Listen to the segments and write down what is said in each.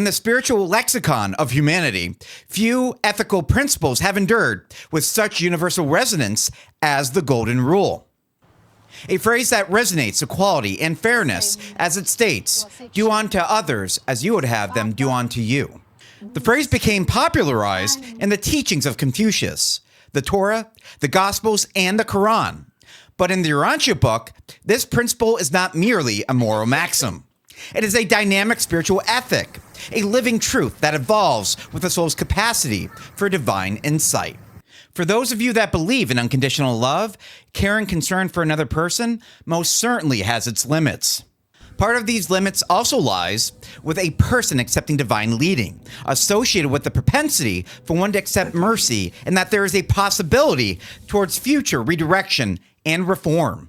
In the spiritual lexicon of humanity, few ethical principles have endured with such universal resonance as the Golden Rule. A phrase that resonates equality and fairness as it states, "Do unto others as you would have them do unto you." The phrase became popularized in the teachings of Confucius, the Torah, the Gospels, and the Quran. But in the Urantia Book, this principle is not merely a moral maxim. It is a dynamic spiritual ethic, a living truth that evolves with the soul's capacity for divine insight. For those of you that believe in unconditional love, care and concern for another person most certainly has its limits. Part of these limits also lies with a person accepting divine leading, associated with the propensity for one to accept mercy, and that there is a possibility towards future redirection and reform.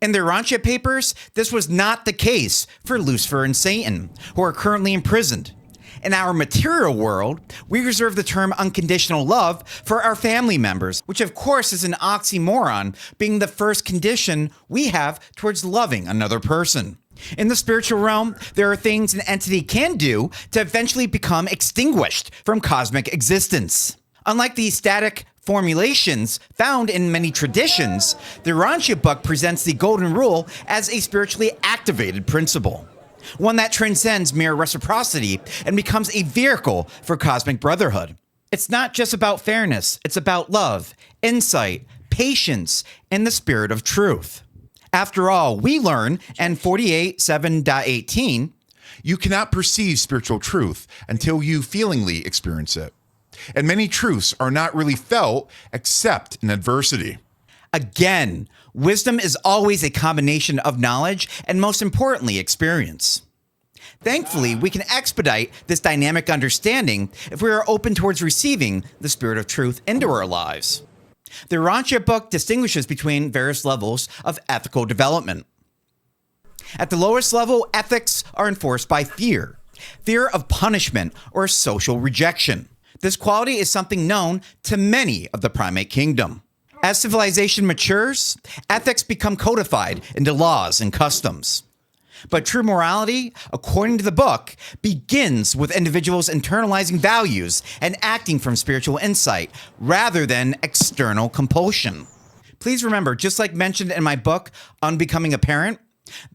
In the Urantia papers, this was not the case for Lucifer and Satan, who are currently imprisoned. In our material world, we reserve the term unconditional love for our family members, which of course is an oxymoron, being the first condition we have towards loving another person. In the spiritual realm, there are things an entity can do to eventually become extinguished from cosmic existence. Unlike the static formulations found in many traditions, the Urantia Book presents the Golden Rule as a spiritually activated principle, one that transcends mere reciprocity and becomes a vehicle for cosmic brotherhood. It's not just about fairness, it's about love, insight, patience, and the spirit of truth. After all, we learn in 48:7.18, you cannot perceive spiritual truth until you feelingly experience it. And many truths are not really felt except in adversity. Again, wisdom is always a combination of knowledge and, most importantly, experience. Thankfully, we can expedite this dynamic understanding if we are open towards receiving the spirit of truth into our lives. The Urantia Book distinguishes between various levels of ethical development. At the lowest level, ethics are enforced by fear of punishment or social rejection. This quality is something known to many of the primate kingdom. As civilization matures, ethics become codified into laws and customs. But true morality, according to the book, begins with individuals internalizing values and acting from spiritual insight rather than external compulsion. Please remember, just like mentioned in my book, Unbecoming a Parent,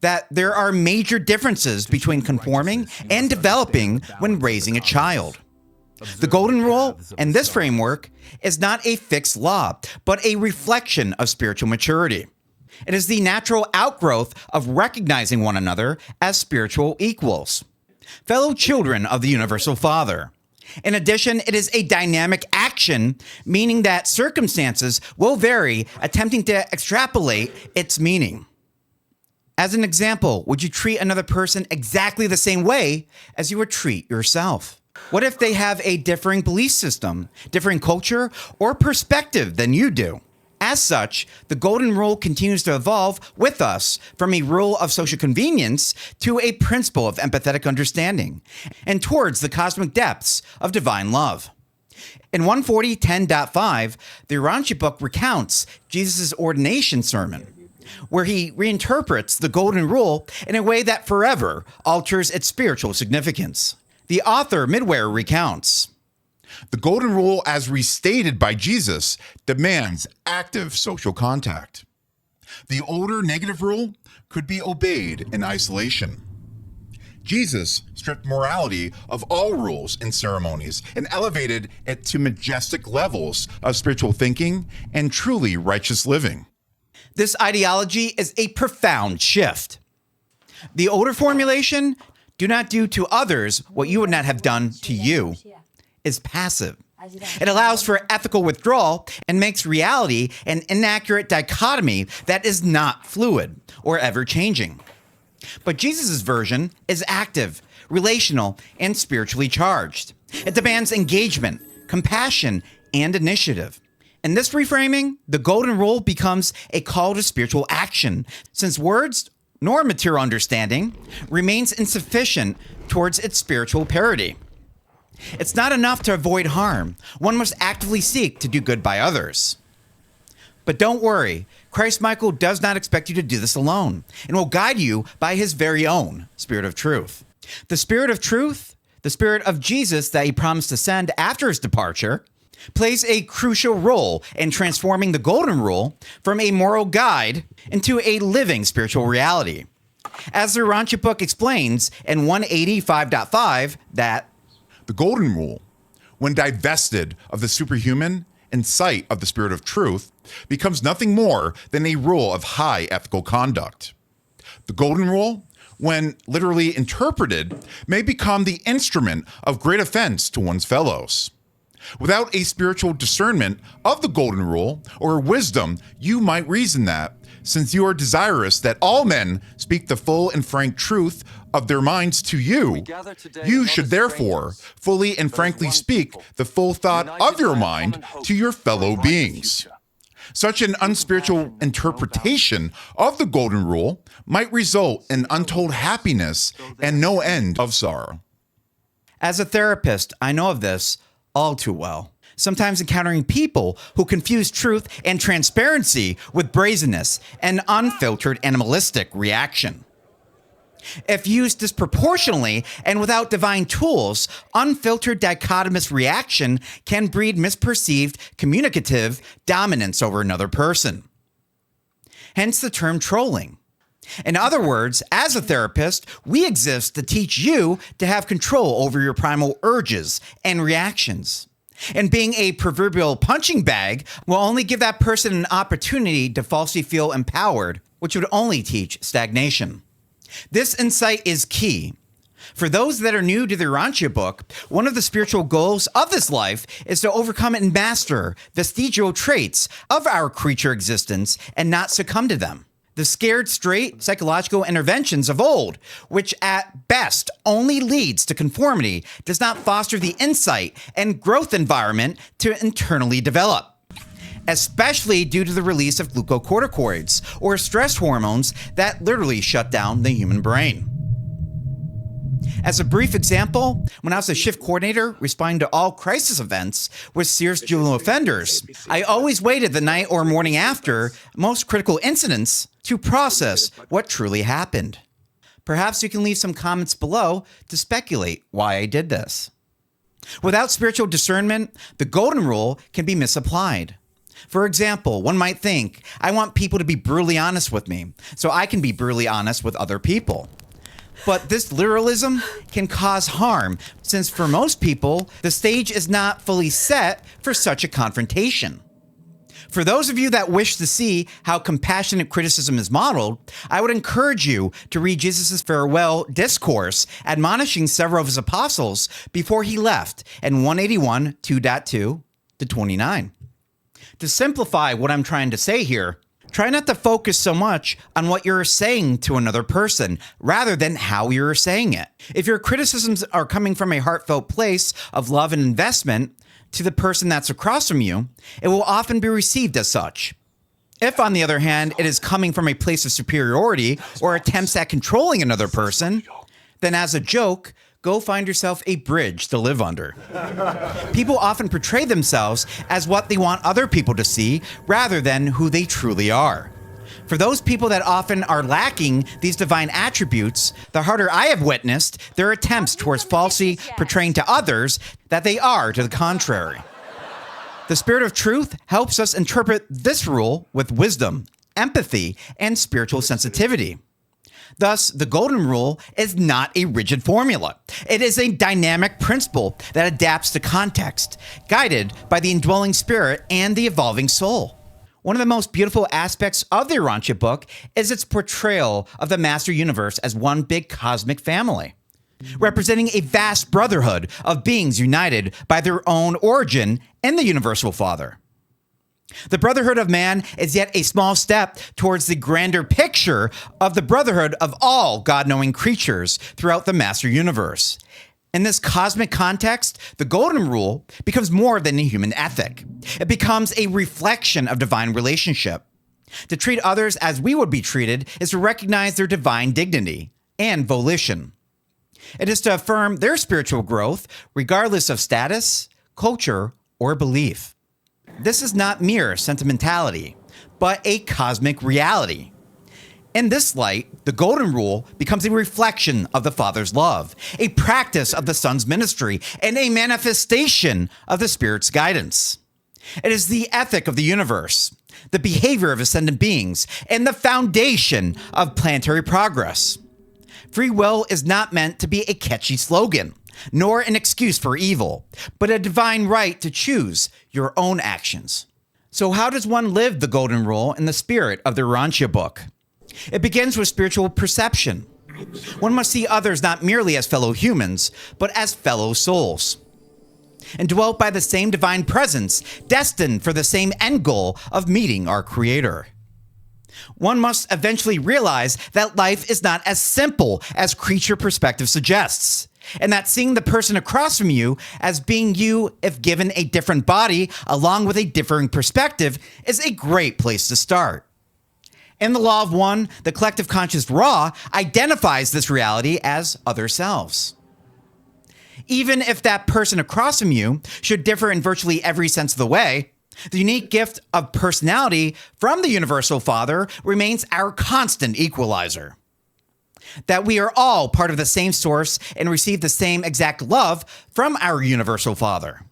that there are major differences between conforming and developing when raising a child. The Golden Rule and this framework is not a fixed law, but a reflection of spiritual maturity. It is the natural outgrowth of recognizing one another as spiritual equals, fellow children of the Universal Father. In addition, it is a dynamic action, meaning that circumstances will vary, attempting to extrapolate its meaning. As an example, would you treat another person exactly the same way as you would treat yourself? What if they have a differing belief system, differing culture, or perspective than you do? As such, the Golden Rule continues to evolve with us from a rule of social convenience to a principle of empathetic understanding and towards the cosmic depths of divine love. In 140.10.5, the Urantia Book recounts Jesus' ordination sermon, where he reinterprets the Golden Rule in a way that forever alters its spiritual significance. The author midway recounts, the Golden Rule, as restated by Jesus, demands active social contact. The older negative rule could be obeyed in isolation. Jesus stripped morality of all rules and ceremonies and elevated it to majestic levels of spiritual thinking and truly righteous living. This ideology is a profound shift. The older formulation, do not do to others what you would not have done to you, is passive. It allows for ethical withdrawal and makes reality an inaccurate dichotomy that is not fluid or ever-changing. But Jesus' version is active, relational, and spiritually charged. It demands engagement, compassion, and initiative. In this reframing, the Golden Rule becomes a call to spiritual action, since words nor material understanding remains insufficient towards its spiritual parity. It's not enough to avoid harm. One must actively seek to do good by others. But don't worry, Christ Michael does not expect you to do this alone and will guide you by his very own Spirit of Truth. The Spirit of Truth, The Spirit of Jesus that he promised to send after his departure plays a crucial role in transforming the Golden Rule from a moral guide into a living spiritual reality. As the Urantia Book explains in 185.5 that the Golden Rule, when divested of the superhuman in sight of the Spirit of truth, becomes nothing more than a rule of high ethical conduct. The Golden Rule, when literally interpreted, may become the instrument of great offense to one's fellows. Without a spiritual discernment of the Golden Rule or wisdom, you might reason that, since you are desirous that all men speak the full and frank truth of their minds to you, you should therefore fully and frankly speak the full thought of your mind to your fellow beings. Such an unspiritual interpretation of the Golden Rule might result in untold happiness and no end of sorrow. As a therapist, I know of this all too well. Sometimes encountering people who confuse truth and transparency with brazenness and unfiltered animalistic reaction. If used disproportionately and without divine tools, unfiltered dichotomous reaction can breed misperceived communicative dominance over another person. Hence the term trolling. In other words, as a therapist, we exist to teach you to have control over your primal urges and reactions. And being a proverbial punching bag will only give that person an opportunity to falsely feel empowered, which would only teach stagnation. This insight is key. For those that are new to the Urantia Book, one of the spiritual goals of this life is to overcome and master vestigial traits of our creature existence and not succumb to them. The scared straight psychological interventions of old, which at best only leads to conformity, does not foster the insight and growth environment to internally develop, especially due to the release of glucocorticoids or stress hormones that literally shut down the human brain. As a brief example, when I was a shift coordinator responding to all crisis events with serious juvenile offenders, I always waited the night or morning after most critical incidents to process what truly happened. Perhaps you can leave some comments below to speculate why I did this. Without spiritual discernment, the Golden Rule can be misapplied. For example, one might think, I want people to be brutally honest with me, so I can be brutally honest with other people. But this literalism can cause harm, since for most people, the stage is not fully set for such a confrontation. For those of you that wish to see how compassionate criticism is modeled, I would encourage you to read Jesus' farewell discourse, admonishing several of his apostles before he left in 181, 2.2 to 29. To simplify what I'm trying to say here, try not to focus so much on what you're saying to another person, rather than how you're saying it. If your criticisms are coming from a heartfelt place of love and investment to the person that's across from you, it will often be received as such. If, on the other hand, it is coming from a place of superiority or attempts at controlling another person, then as a joke, go find yourself a bridge to live under. People often portray themselves as what they want other people to see rather than who they truly are. For those people that often are lacking these divine attributes, the harder I have witnessed their attempts towards falsely portraying to others that they are to the contrary. The Spirit of Truth helps us interpret this rule with wisdom, empathy, and spiritual sensitivity. Thus, the Golden Rule is not a rigid formula. It is a dynamic principle that adapts to context, guided by the indwelling spirit and the evolving soul. One of the most beautiful aspects of the Urantia Book is its portrayal of the Master Universe as one big cosmic family, representing a vast brotherhood of beings united by their own origin in the Universal Father. The brotherhood of man is yet a small step towards the grander picture of the brotherhood of all God-knowing creatures throughout the Master Universe. In this cosmic context, the Golden Rule becomes more than a human ethic. It becomes a reflection of divine relationship. To treat others as we would be treated is to recognize their divine dignity and volition. It is to affirm their spiritual growth regardless of status, culture, or belief. This is not mere sentimentality, but a cosmic reality. In this light, the Golden Rule becomes a reflection of the Father's love, a practice of the Son's ministry, and a manifestation of the Spirit's guidance. It is the ethic of the universe, the behavior of ascendant beings, and the foundation of planetary progress. Free will is not meant to be a catchy slogan, nor an excuse for evil, but a divine right to choose your own actions. So how does one live the Golden Rule in the spirit of the Urantia Book? It begins with spiritual perception. One must see others not merely as fellow humans, but as fellow souls, indwelt by the same divine presence, destined for the same end goal of meeting our Creator. One must eventually realize that life is not as simple as creature perspective suggests, and that seeing the person across from you as being you if given a different body along with a differing perspective is a great place to start. In the Law of One, the collective conscious Ra identifies this reality as other selves. Even if that person across from you should differ in virtually every sense of the way, the unique gift of personality from the Universal Father remains our constant equalizer. That we are all part of the same source and receive the same exact love from our Universal Father.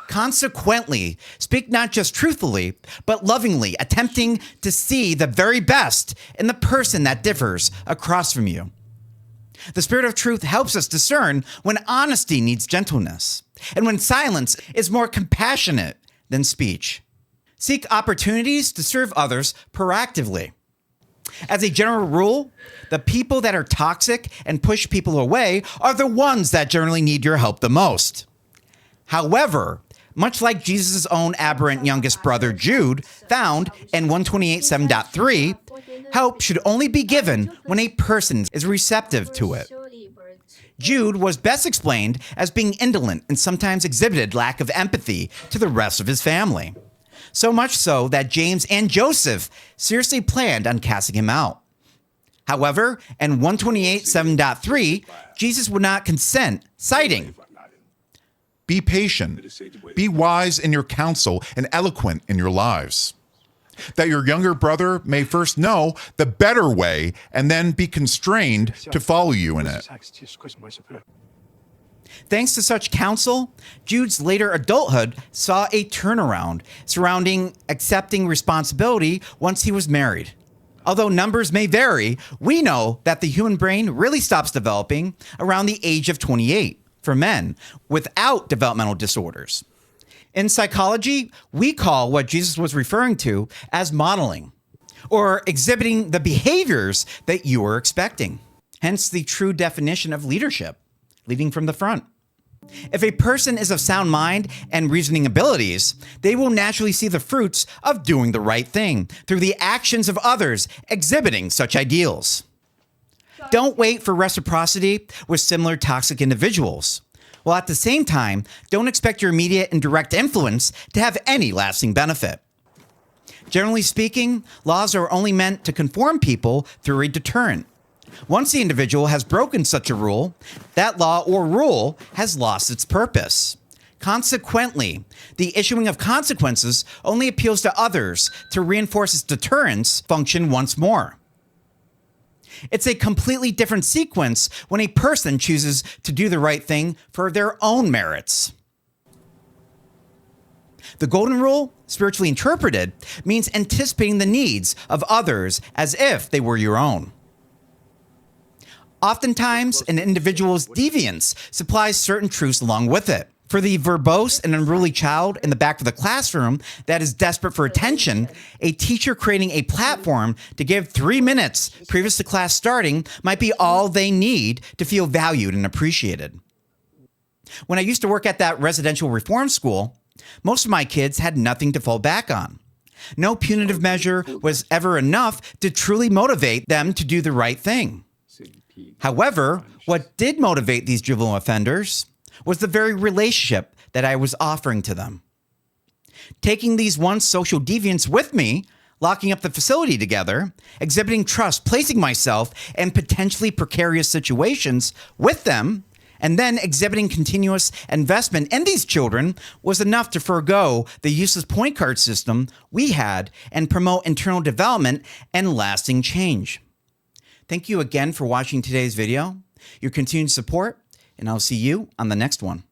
Consequently, speak not just truthfully, but lovingly, attempting to see the very best in the person that differs across from you. The Spirit of Truth helps us discern when honesty needs gentleness, and when silence is more compassionate than speech. Seek opportunities to serve others proactively. As a general rule, the people that are toxic and push people away are the ones that generally need your help the most. However, much like Jesus' own aberrant youngest brother Jude found in 128:7.3, help should only be given when a person is receptive to it. Jude was best explained as being indolent and sometimes exhibited lack of empathy to the rest of his family. So much so that James and Joseph seriously planned on casting him out. However, in 128:7.3, Jesus would not consent, citing, Be patient, be wise in your counsel, and eloquent in your lives, that your younger brother may first know the better way and then be constrained to follow you in it. Thanks to such counsel, Jude's later adulthood saw a turnaround surrounding accepting responsibility once he was married. Although numbers may vary, we know that the human brain really stops developing around the age of 28 for men without developmental disorders. In psychology, we call what Jesus was referring to as modeling, or exhibiting the behaviors that you were expecting. Hence the true definition of leadership, leading from the front. If a person is of sound mind and reasoning abilities, they will naturally see the fruits of doing the right thing through the actions of others exhibiting such ideals. Don't wait for reciprocity with similar toxic individuals, while at the same time, don't expect your immediate and direct influence to have any lasting benefit. Generally speaking, laws are only meant to conform people through a deterrent. Once the individual has broken such a rule, that law or rule has lost its purpose. Consequently, the issuing of consequences only appeals to others to reinforce its deterrence function once more. It's a completely different sequence when a person chooses to do the right thing for their own merits. The Golden Rule, spiritually interpreted, means anticipating the needs of others as if they were your own. Oftentimes, an individual's deviance supplies certain truths along with it. For the verbose and unruly child in the back of the classroom that is desperate for attention, a teacher creating a platform to give 3 minutes previous to class starting might be all they need to feel valued and appreciated. When I used to work at that residential reform school, most of my kids had nothing to fall back on. No punitive measure was ever enough to truly motivate them to do the right thing. However, what did motivate these juvenile offenders was the very relationship that I was offering to them. Taking these once social deviants with me, locking up the facility together, exhibiting trust, placing myself in potentially precarious situations with them, and then exhibiting continuous investment in these children was enough to forego the useless point card system we had and promote internal development and lasting change. Thank you again for watching today's video, your continued support, and I'll see you on the next one.